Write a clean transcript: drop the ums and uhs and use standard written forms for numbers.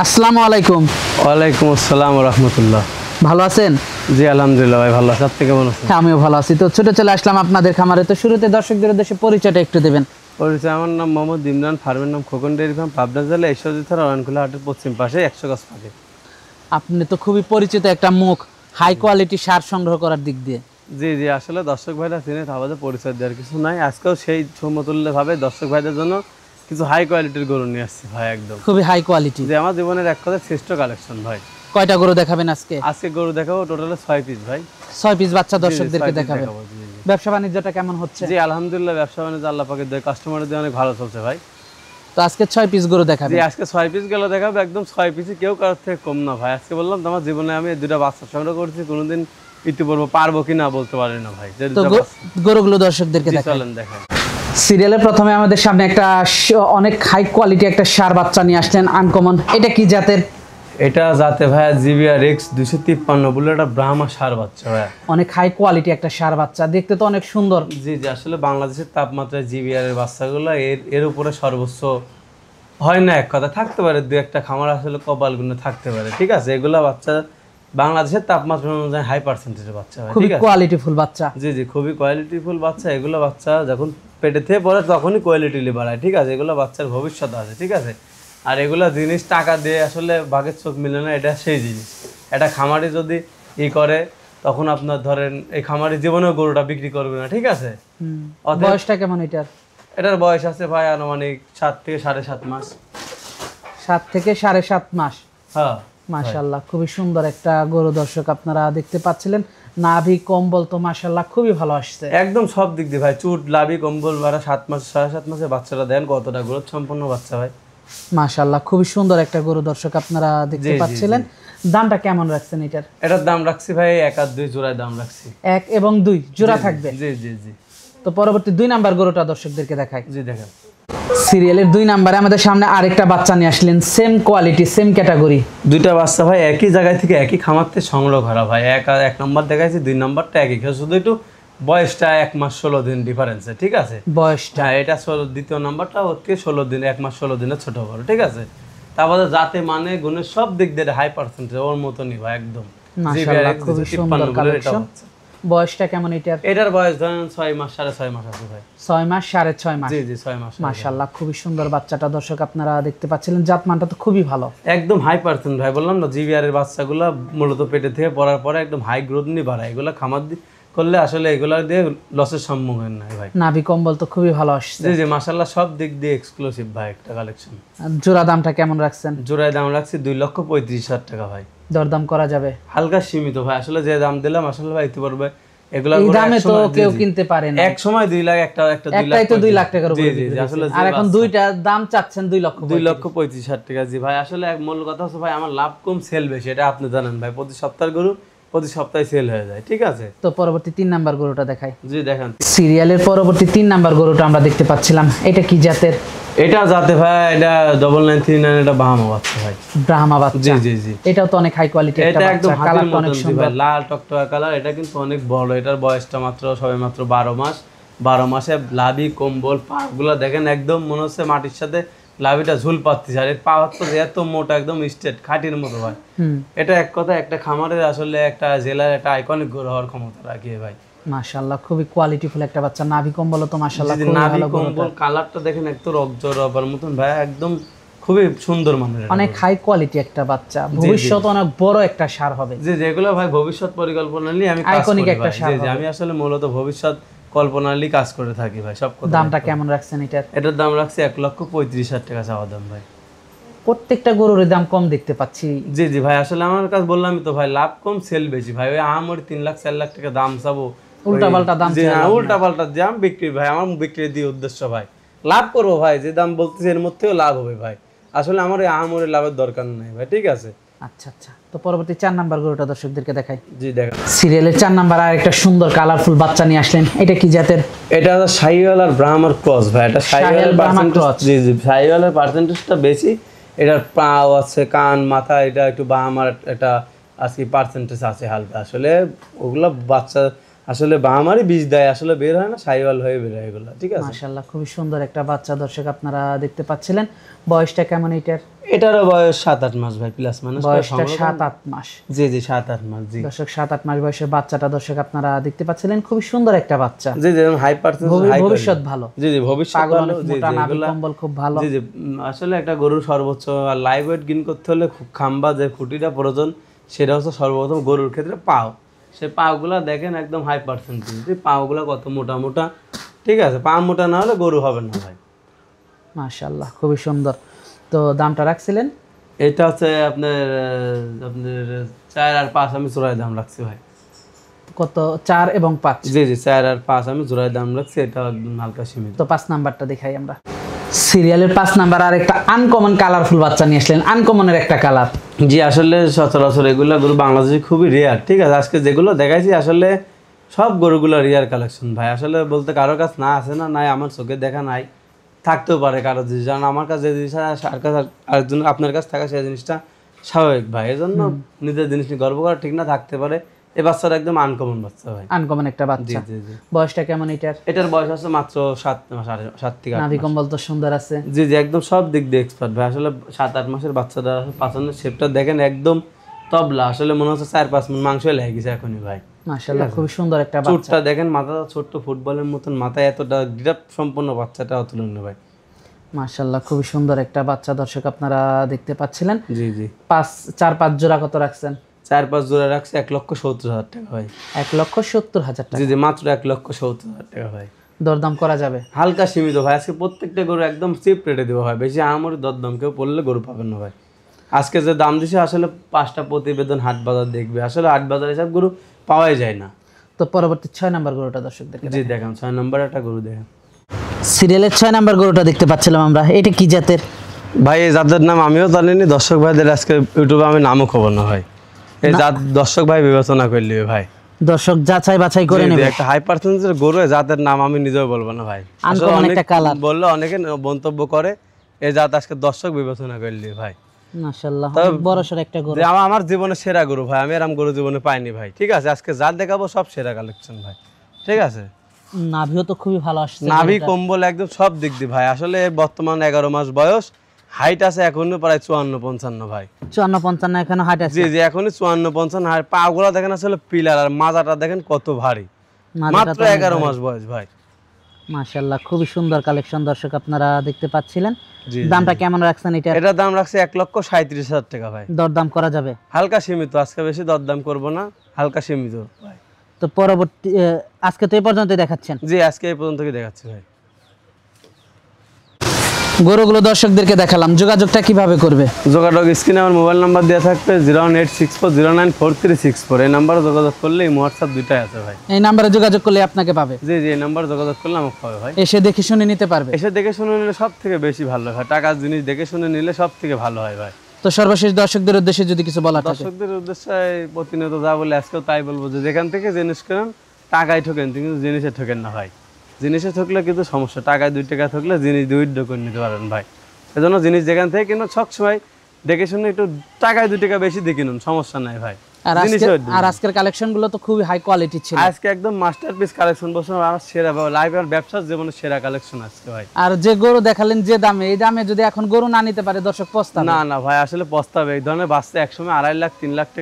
আসসালামু আলাইকুম। ওয়ালাইকুম আসসালাম ওয়া রাহমাতুল্লাহ। ভালো আছেন? জি আলহামদুলিল্লাহ ভাই ভালো আছি। আপনি কেমন আছেন? হ্যাঁ আমিও ভালো আছি। তো ছুটে চলে আসলাম আপনাদের খামারে। তো শুরুতে দর্শকদের উদ্দেশ্যে পরিচয়টা একটু দেবেন। পরিচয়, আমার নাম মোহাম্মদ ইমরান, ফার্মের নাম খোকন ডেয়ারি ফার্ম, পাবনা জেলা ঈশ্বরদী থানা অরণখোলা হাটের পশ্চিম পাশে 100 গজ ফাঁকে। আপনি তো খুবই পরিচিত একটা মুখ হাই কোয়ালিটি সার সংগ্রহ করার দিক দিয়ে। জি জি আসলে দর্শক ভাইরা চিনে তাহলে পরিচয় দেওয়ার কিছু নাই। আজকেও সেই সমতুল্যভাবে দর্শক ভাইদের জন্য কিছু হাই কোয়ালিটির গরু নিয়ে আসছি ভাই, একদম খুবই হাই কোয়ালিটি। যে আমার জীবনের এক কথা শ্রেষ্ঠ কালেকশন ভাই। কয়টা গরু দেখাবেন আজকে? আজকে গরু দেখাবো টোটালে 6 পিস ভাই। 6 পিস বাচ্চা দর্শকদেরকে দেখাবেন। ব্যবসা বাণিজ্যটা কেমন হচ্ছে? জি আলহামদুলিল্লাহ ব্যবসা বাণিজ্য আল্লাহ পাকের দয়ায় কাস্টমারদের দিয়ে অনেক ভালো চলছে ভাই। তো আজকে 6 পিস গরু দেখাবেন? জি আজকে 6 পিস গেল দেখাবো, একদম 6 পিসই কেউ কারোর থেকে কম না ভাই। আজকে বললাম তোমার জীবনে আমি দুটো বাচ্চা সংগ্রহ করছি, কোনোদিন ইতিপূর্বে পারবো কিনা বলতে পারি না ভাই। তো গরুগুলো দর্শকদেরকে চলেন দেখেন। সিরিয়ালের প্রথমে আমাদের সামনে একটা অনেক হাই কোয়ালিটি একটা সার বাচ্চা নিয়ে আসলেন, আনকমন। এটা কি জাতের? এটা জাতে ভাই জিবিআর এক্স 253 বলে একটা ব্রাহ্মা সার বাচ্চা ভাই। অনেক হাই কোয়ালিটি একটা সার বাচ্চা, দেখতে তো অনেক সুন্দর। জি জি আসলে বাংলাদেশের তাপমাত্রায় জিবিআর এর বাচ্চাগুলো এর উপরে সর্বোচ্চ হয় না, এক কথা থাকতে পারে দু একটা খামার আসলে কপালগুলো থাকতে পারে, ঠিক আছে। এগুলা বাচ্চা বাংলাদেশের তাপমাত্রা অনুযায়ী হাই পার্সেন্টেজের বাচ্চা হয়, ঠিক আছে। কোয়ালিটিফুল বাচ্চা। জি জি খুবই কোয়ালিটিফুল বাচ্চা। এগুলো বাচ্চা যখন পেটে থেকে পড়ে তখনই কোয়ালিটিলি বাড়ায়, ঠিক আছে। এগুলো বাচ্চার ভবিষ্যৎ আছে, ঠিক আছে। আর এগুলো জিনিস টাকা দিয়ে আসলে বাঘের চোখ মিলে না, এটা সেই জিনিস। এটা খামারি যদি করে তখন আপনার ধরেন এই খামারি জীবনেও গরুটা বিক্রি করবে না, ঠিক আছে। বয়সটা কেমন এটার? এটার বয়স আছে ভাই আনুমানিক 7 থেকে 7.5 মাস। 7 থেকে 7.5 মাস। হ্যাঁ মাশাআল্লাহ খুবই সুন্দর একটা গরু দর্শক আপনারা দেখতে পাচ্ছিলেন। নাভি কম্বল তো মাশাআল্লাহ খুবই ভালো আসছে, একদম সব দিক দিয়ে ভাই। চুট লাভি কম্বল বাড়া 7 মাস 7.5 মাসে বাচ্চাটা দেন কতটা গ্রোথ সম্পন্ন বাচ্চা ভাই। মাশাআল্লাহ খুবই সুন্দর একটা গরু দর্শক আপনারা দেখতে পাচ্ছিলেন। দামটা কেমন রাখছেন এটার? এটার দাম রাখছি ভাই 1 আর 2 জোড়ায় দাম রাখছি। 1 এবং 2 জোড়া থাকবে? জি জি জি। তো পরবর্তী 2 নাম্বার গরুটা দর্শকদেরকে দেখাই। জি দেখেন। সিরিয়ালের 2 নম্বরে আমাদের সামনে আরেকটা বাচ্চা নিয়ে আসলেন, সেম কোয়ালিটি সেম ক্যাটাগরি। দুইটা বাচ্চা ভাই একই জায়গা থেকে একই খামার থেকে সংগ্রহ করা ভাই। এক নম্বর দেখাইছি, 2 নম্বরটা একই, শুধু একটু বয়সটা 1 মাস 16 দিন ডিফারেন্স, ঠিক আছে। বয়সটা এটা 16, দ্বিতীয় নম্বরটা ওর থেকে 16 দিন 1 মাস 16 দিনের ছোট বড়, ঠিক আছে। তারপরে যাতে মানে গুণের সব দিক দিয়ে হাই পার্সেন্টেজ ওর মতনই ভাই, একদম। মাশাআল্লাহ খুবই সুন্দর কালেকশন। বয়সটা কেমন এটার? এটার বয়স ধরেন 6 মাস 6.5 মাস আছে ভাই। 6 মাস 6.5 মাস। জি জি 6 মাস। মাশাআল্লাহ খুবই সুন্দর বাচ্চাটা দর্শক আপনারা দেখতে পাচ্ছিলেন। জাতমানটা তো খুবই ভালো, একদম হাই পার্সেন্ট ভাই। বললাম না জিবিআর এর বাচ্চাগুলো মূলত পেটে থেকে পড়ার পরে একদম হাই গ্রোথ নিয়ে বাড়ায়। এগুলো খামার করলে আসলে এগুলা দিয়ে লসের সম্মুখীন নাই ভাই। নাভি কম্বল তো খুবই ভালো আসছে। জি জি মাশাআল্লাহ সব দিক দিয়ে এক্সক্লুসিভ ভাই একটা কালেকশন। জোড়া দামটা কেমন রাখছেন? জোড়ায় দাম রাখছি 2,35,000 টাকা ভাই। দরদাম করা যাবে? হালকা সীমিত ভাই, আসলে যে দাম দিলাম আসলে ভাই দিতে পারবে এগুলা এই দামে তো কেউ কিনতে পারে না। এক সময় 2 লাখ একটা 2 লাখ, একটাই তো 2 লাখ টাকার উপরে। জি জি আসলে আর এখন দুইটা দাম চাচ্ছেন 2,35,000 টাকা। জি ভাই আসলে এক মূল কথা হচ্ছে ভাই আমার লাভ কম সেল বেশি, এটা আপনি জানেন ভাই। প্রতি সপ্তাহের গরু প্রতি সপ্তাহে সেল হয়ে যায়, ঠিক আছে। তো পরবর্তী 3 নাম্বার গরুটা দেখাই। জি দেখেন। সিরিয়ালের পরবর্তী 3 নাম্বার গরুটা আমরা দেখতে পাচ্ছিলাম, এটা কি জাতের? এটা জাতে ভাই এটা 9939, এটা ব্রাহ্মা বাচ্চা ভাই। ব্রাহ্মা বাচ্চা। জি জি জি। এটাও তো অনেক হাই কোয়ালিটি একটা বাচ্চা। এটা একদম হাতের মতন ভাই, লাল টকটকা কালার। এটা কিন্তু অনেক বড়। এটার বয়সটা সবেমাত্র 12 মাস। 12 মাসে লাভি কম্বল পাগুলো দেখেন একদম মনে হচ্ছে মাটির সাথে লাভিটা ঝুল পাচ্ছে। আর এর পা তো এত মোটা একদম স্ট্রেট খাটির মতো ভাই। এটা এক কথা একটা খামারের আসলে একটা জেলার একটা আইকনিক গরু হওয়ার ক্ষমতা রাখে ভাই। মাশাআল্লাহ খুবই কোয়ালিটিফুল একটা বাচ্চা। নাভি কম্বল তো মাশাআল্লাহ খুব ভালো। নাভি কম্বল কালারটা দেখেন একটু রকজরবার মতন ভাই, একদম খুবই সুন্দর মানের। অনেক হাই কোয়ালিটি একটা বাচ্চা, ভবিষ্যৎ অনেক বড় একটা সার হবে। জি যেগুলো ভাই ভবিষ্যৎ পরিকল্পনা নিয়ে আমি কাজ করি ভাই। জি আমি আসলে মূলত ভবিষ্যৎ কল্পনালি কাজ করে থাকি ভাই। সব কথা। দামটা কেমন রাখছেন এটার? এটার দাম রাখছি 1,35,000 টাকা চাওয়া দাম ভাই। প্রত্যেকটা গরুর দাম কম দেখতে পাচ্ছি। জি জি ভাই, আসলে আমার কাছে বললামই তো ভাই, লাভ কম সেল বেশি ভাই। ওই আমার 3 লাখ 4 লাখ টাকা দাম চাবো, উল্টাপাল্টা দাম উল্টাপাল্টা দাম বিক্রি ভাই, আমার বিক্রি দিয়ে উদ্দেশ্য ভাই লাভ করবো ভাই, যে দাম বলতেছি এর মধ্যেও লাভ হবে ভাই। আসলে আমার এই আমরের লাভের দরকার নেই ভাই, ঠিক আছে। আচ্ছা আচ্ছা, তো পরবর্তী 4 নাম্বার গরুটা দর্শকদেরকে দেখাই। জি দেখেন, সিরিয়ালের 4 নাম্বার আর একটা সুন্দর কালারফুল বাচ্চা নিয়ে আসলেন, এটা কি জাতের? এটা হলো শাহিওয়াল আর ব্রাহ্মার ক্রস ভাই। এটা শাহিওয়ালের পার্সেন্টেজ, জি জি শাহিওয়ালের পার্সেন্টেজটা বেশি। এটার পাও আছে, কান, মাথা, এটা একটু ব্রাহ্মার একটা আজকে পার্সেন্টেজ আছে হালকা। আসলে ওগুলো বাচ্চা আসলে ব্রাহ্মারই বীজ দেয়, আসলে বের হয় না, শাহিওয়াল হয়ে বের হয় এগুলো, ঠিক আছে। মাশাআল্লাহ, খুবই সুন্দর একটা বাচ্চা দর্শক আপনারা দেখতে পাচ্ছিলেন। বয়সটা কেমন এটার? এটারও বয়স 7-8 মাস ভাই, প্লাস মাইনাস বয়সটা 7-8 মাস। জি জি 7-8 মাস। জি দর্শক 7-8 মাস বয়সের বাচ্চাটা দর্শক আপনারা দেখতে পাচ্ছিলেন, খুবই সুন্দর একটা বাচ্চা। জি জি হাই পার্সেন্টেজ, হাই ভবিষ্যৎ ভালো। জি জি ভবিষ্যৎ পাগল ভালো। অনেক জি মোটা, জি নাভি এগুলা কম্বল খুব ভালো। জি জি আসলে একটা গরুর সর্বোচ্চ লাইভ ওয়েট গেইন করতে হলে খুব খাম্বা যে খুঁটিটা প্রয়োজন, সেটা হচ্ছে সর্বপ্রথম গরুর ক্ষেত্রে পাও। সেই পাওগুলা দেখেন একদম হাই পার্সেন্টেজ, যে পাওগুলা কত মোটা মোটা, ঠিক আছে। পা মোটা না হলে গরু হবে না ভাই। মাশাআল্লাহ, খুবই সুন্দর। তো দামটা রাখছিলেন? এটা হচ্ছে আপনার 4 আর 5 আমি জোড়ায় দাম রাখছি ভাই। কত? 4 এবং 5? জি জি 4 আর 5 আমি জোড়ায় দাম রাখছি, এটা একদম হালকা সীমিত। তো 5 নাম্বারটা দেখাই আমরা। সিরিয়ালের 5 নাম্বার আর একটা আনকমন কালারফুল বাচ্চা নিয়ে আসলেন, আনকমনের একটা কালার। জি আসলে সচরাচর এগুলা গরু বাংলাদেশে খুবই রেয়ার, ঠিক আছে। আজকে যেগুলো দেখাইছি আসলে সব গরুগুলো রেয়ার কালেকশন ভাই। আসলে বলতে কারো কাছে না আছে না, নাই আমার চোখে দেখা নাই, থাকতেও পারে কারো জিনিস। কারণ আমার কাছে যে জিনিসটা আর কাছে আরেকজন আপনার কাছে থাকা সেই জিনিসটা স্বাভাবিক ভাই। এই জন্য নিজের জিনিস নিয়ে গর্ব করা ঠিক না, থাকতে পারে। এই বাচ্চাটা একদম আনকমন বাচ্চা ভাই, আনকমন একটা জি বাচ্চা। জি জি। বয়সটা কেমন এটার? এটার বয়স আছে মাত্র 7 মাস, 7 থেকে 8 নাভি মাস। কম্বল তো সুন্দর আছে। জি জি একদম সব দিক দিয়ে এক্সপার্ট ভাই। আসলে 7-8 মাসের বাচ্চাটা পাছনের শেপটা দেখেন একদম তবলা, আসলে মনে হচ্ছে 4-5 মণ মাংস লেগে গেছে এখনই ভাই। মাশাআল্লাহ, খুবই সুন্দর একটা বাচ্চা। চুটটা দেখেন, মাথাটা ছোট্ট ফুটবলের মতন, মাথায় এতটা গ্রিপ সম্পন্ন বাচ্চাটা অতুলনীয় ভাই। মাশাআল্লাহ, খুবই সুন্দর একটা বাচ্চা দর্শক আপনারা দেখতে পাচ্ছিলেন। জি জি 4-5 জোড়া কত রাখছেন? 4-5 জোড়া রাখছে 1,70,000 টাকা ভাই। 1,70,000 টাকা। জি জি মাত্র 1,70,000 টাকা ভাই। দরদাম করা যাবে? হালকা সীমিত ভাই। আজকে প্রত্যেকটা গরু একদম চিপ রেটে দেবো ভাই, বেশি আমার দরদাম কেউ পড়লে গরু পাবেন না ভাই। আজকে যে দাম দিছে আসলে 5টা প্রতিবেদন হাট বাজার দেখবে, আসলে হাট বাজার হিসাব গরু পাওয়াই যায় না। তো পরবর্তী 6 নাম্বার গরুটা দর্শকদেরকে জি দেখেন 6 নম্বর একটা গরু দেখেন। সিরিয়ালের 6 নাম্বার গরুটা দেখতে পাচ্ছিলাম আমরা, এটা কি জাতের? ভাই এই জাতের নাম আমিও জানিনি, দর্শক ভাইদের আজকে ইউটিউবে আমি নামও খবর না ভাই। এই জাত দর্শক ভাই বিবেচনা করলি ভাই, দর্শক যাচাই বাছাই করে নেবে। একটা হাই পার্সেন্টেজের গরু, এই জাতের নাম আমি নিজেও বলবো না ভাই। আসলে আনকমন অনেক একটা কালার। বললে অনেকে মন্তব্য করে, এই জাত আজকে দর্শক বিবেচনা করলি ভাই। মাশাআল্লাহ, অনেক বড় সর একটা গরু। যে আমার জীবনে সেরা গরু ভাই, আমি এরকম গরু জীবনে পাইনি ভাই, ঠিক আছে। আজকে জাত দেখাবো সব সেরা কালেকশন ভাই, ঠিক আছে। নাভিও তো খুবই ভালো আসছে। নাভি কম্বল একদম সব দিক দিয়ে ভাই। আসলে বর্তমান 11 মাস বয়স, হাইট আছে এখনো প্রায় 54-55 ভাই। 54-55 এখনো হাইট আছে। জি জি এখনই 54-55 হাইট। পা গুলা দেখেন আসলে পিলার, আর মাজাটা দেখেন কত ভারী, মাত্র 11 মাস বয়স ভাই। মাশাআল্লাহ, খুবই সুন্দর কালেকশন দর্শক আপনারা দেখতে পাচ্ছিলেন। জি দামটা কেমন রাখছেন এটা? এটার দাম রাখছে 1,37,000 টাকা ভাই। দরদাম করা যাবে? হালকা সীমিত, আজকে বেশি দরদাম করব না, হালকা সীমিত ভাই। তো পরবর্তী আজকে তো এই পর্যন্তই দেখাচ্ছেন? জি আজকে এই পর্যন্ত কি দেখাচ্ছি ভাই। গরুগুলো দর্শকদেরকে দেখালাম, যোগাযোগটা কিভাবে করবে? যোগাযোগ স্ক্রিনে আমার মোবাইল নাম্বার দেওয়া থাকবে 01864094364। এই নাম্বারে যোগাযোগ করলে হোয়াটসঅ্যাপ দুইটাই আছে ভাই। এই নাম্বারে যোগাযোগ করলে আপনাকে পাবে? জি জি এই নাম্বারে যোগাযোগ করলে আমাকে পাবে ভাই। এসে দেখে শুনে নিতে পারবে? এসে দেখে শুনে নিলে সব থেকে বেশি ভালো হয়, টাকার জিনিস দেখে শুনে নিলে সব থেকে ভালো হয় ভাই। তো সর্বশেষ দর্শকদের উদ্দেশ্যে যদি কিছু বলা থাকে? দর্শকদের উদ্দেশ্যে প্রতিনিয়ত যা বলে আজকেও তাই বলবো, যে যেখান থেকে জিনিস করেন টাকায় ঠকেন কিন্তু জিনিসে ঠকেন না ভাই। জিনিসে ঠকলে কিন্তু সমস্যা, টাকায় 2 টাকা ঠকলে জিনিস 2 করে নিতে পারেন ভাই। এজন্য জিনিস যেখান থেকে কিনুন সবসময় দেখে শুনে একটু টাকায় 2 টাকা বেশি দিয়ে কিনুন, সমস্যা নাই ভাই। আর আজকের কালেকশন গুলো তো খুবই হাই কোয়ালিটি ছিল। আজকে একদম মাস্টারপিস কালেকশন বলছেন, আমার সেরা লাইভ আর ব্যবসার জীবনের সেরা কালেকশন আজকে ভাই। আর যে গরু দেখালেন যে দামে, এই দামে যদি এখন গরু না নিতে পারে দর্শক পস্তাবে। না না ভাই আসলে পস্তাবে, এই ধরনের বাচ্চা একসময় 2.5 লাখ 3 লাখ টাকা